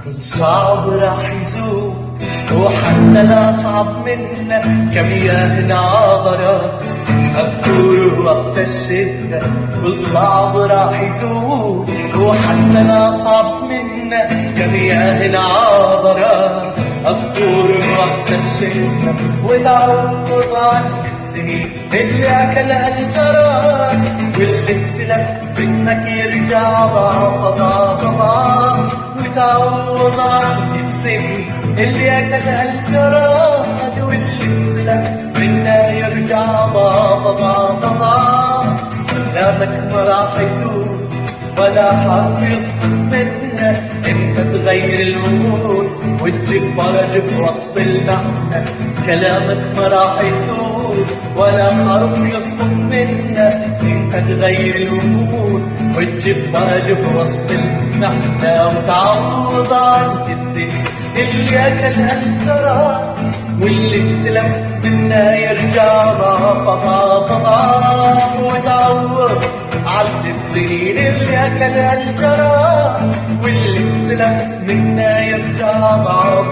كل صعب راح يزول وحتى الأصعب منا كمياه عبرت أذكر وقت الشدة. كل صعب راح يزول وحتى الأصعب منا كمياه عبرت أذكر وقت الشدة. وتعوض عن السنين اللي أكلها الجراد واللي انسلك منك يرجع ضعف. وتعوض عن السنين اللي أكلها الجراد واللي انسلك منا يرجع ضعف. كلامك ما راح يزول ولا حرف يسقط منا. انت تغير الامور وتجيب فرج بوسط المحنة. كلامك ما راح يزول ولا حرف يسقط منا. انت تغير الامور وتجيب فرج بوسط المحنة. وتعوض عن السنين اللي اكلها الجراد واللي انسلب منا يرجع ضعف. وتعوض عن السنين اللي أكلها الجراد واللي انسلب منا يرجع ضعف.